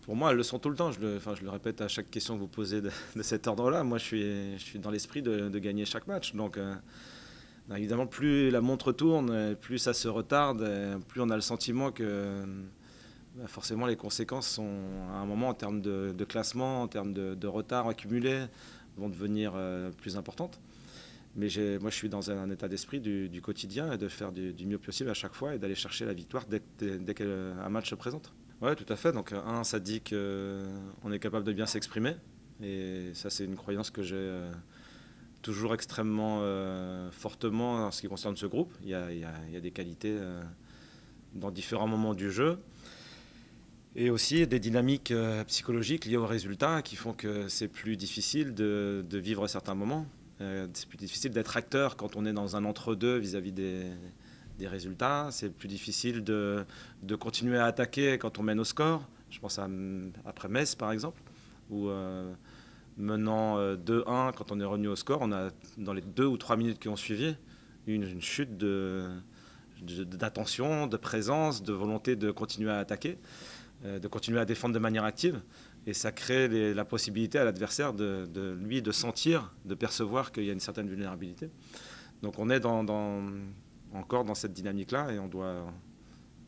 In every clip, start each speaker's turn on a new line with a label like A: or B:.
A: Pour moi, elles le sont tout le temps. Je le répète à chaque question que vous posez de cet ordre-là. Moi, je suis dans l'esprit de gagner chaque match. Donc, évidemment, plus la montre tourne, plus ça se retarde, plus on a le sentiment que forcément les conséquences sont à un moment en termes de classement, en termes de retard accumulé, vont devenir plus importantes. Mais moi, je suis dans un état d'esprit du quotidien et de faire du mieux possible à chaque fois et d'aller chercher la victoire dès qu'un match se présente. Oui, tout à fait. Donc, ça dit qu'on est capable de bien s'exprimer. Et ça, c'est une croyance que j'ai toujours extrêmement fortement en ce qui concerne ce groupe. Il y a des qualités dans différents moments du jeu. Et aussi des dynamiques psychologiques liées aux résultats qui font que c'est plus difficile de vivre certains moments. C'est plus difficile d'être acteur quand on est dans un entre-deux vis-à-vis des résultats. C'est plus difficile de continuer à attaquer quand on mène au score. Je pense après Metz, par exemple, où menant 2-1, quand on est revenu au score, on a, dans les 2 ou 3 minutes qui ont suivi, une chute d'attention, de présence, de volonté de continuer à attaquer, de continuer à défendre de manière active. Et ça crée la possibilité à l'adversaire de sentir, de percevoir qu'il y a une certaine vulnérabilité. Donc on est encore dans cette dynamique-là et on doit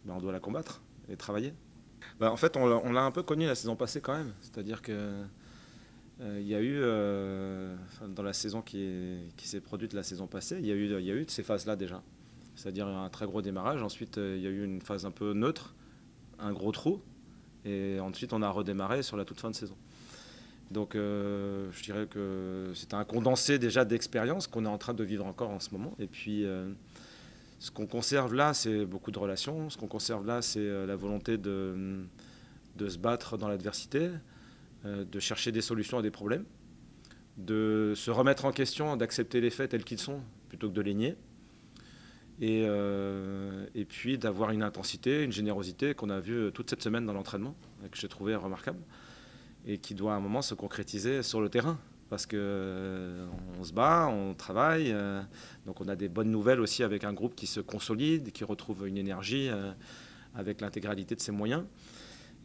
A: la combattre et travailler. En fait, on l'a un peu connu la saison passée quand même. C'est-à-dire que il y a eu, dans la saison qui s'est produite la saison passée, il y a eu de ces phases-là déjà. C'est-à-dire un très gros démarrage. Ensuite, il y a eu une phase un peu neutre, un gros trou. Et ensuite, on a redémarré sur la toute fin de saison. Donc, je dirais que c'est un condensé déjà d'expériences qu'on est en train de vivre encore en ce moment. Et puis, ce qu'on conserve là, c'est beaucoup de relations. Ce qu'on conserve là, c'est la volonté de se battre dans l'adversité, de chercher des solutions à des problèmes, de se remettre en question, d'accepter les faits tels qu'ils sont, plutôt que de les nier. Et puis d'avoir une intensité, une générosité qu'on a vue toute cette semaine dans l'entraînement, que j'ai trouvé remarquable, et qui doit à un moment se concrétiser sur le terrain. Parce qu'on se bat, on travaille, donc on a des bonnes nouvelles aussi avec un groupe qui se consolide, qui retrouve une énergie avec l'intégralité de ses moyens.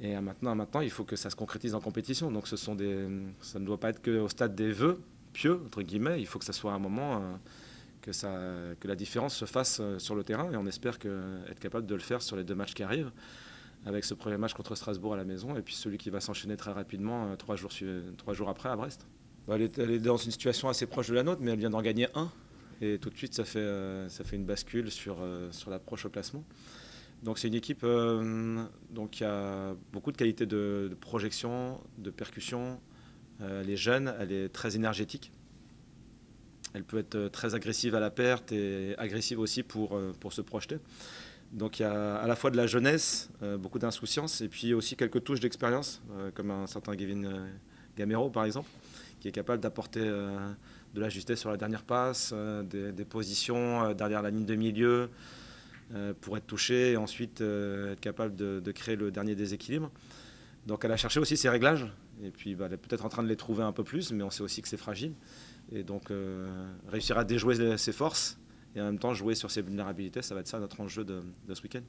A: Et maintenant, il faut que ça se concrétise en compétition. Donc ça ne doit pas être qu'au stade des vœux pieux, entre guillemets. Il faut que ça soit un moment que la différence se fasse sur le terrain. Et on espère être capable de le faire sur les 2 matchs qui arrivent, avec ce premier match contre Strasbourg à la maison et puis celui qui va s'enchaîner très rapidement 3 jours après à Brest. Elle est dans une situation assez proche de la nôtre, mais elle vient d'en gagner un. Et tout de suite, ça fait une bascule sur l'approche au classement. Donc c'est une équipe qui a beaucoup de qualités de projection, de percussion. Elle est jeune, elle est très énergétique. Elle peut être très agressive à la perte et agressive aussi pour se projeter. Donc il y a à la fois de la jeunesse, beaucoup d'insouciance, et puis aussi quelques touches d'expérience, comme un certain Kevin Gamero par exemple, qui est capable d'apporter de la justesse sur la dernière passe, des positions derrière la ligne de milieu, pour être touché et ensuite être capable de créer le dernier déséquilibre. Donc elle a cherché aussi ses réglages, et puis elle est peut-être en train de les trouver un peu plus, mais on sait aussi que c'est fragile. Et donc réussir à déjouer ses forces et en même temps jouer sur ses vulnérabilités, ça va être ça notre enjeu de ce week-end.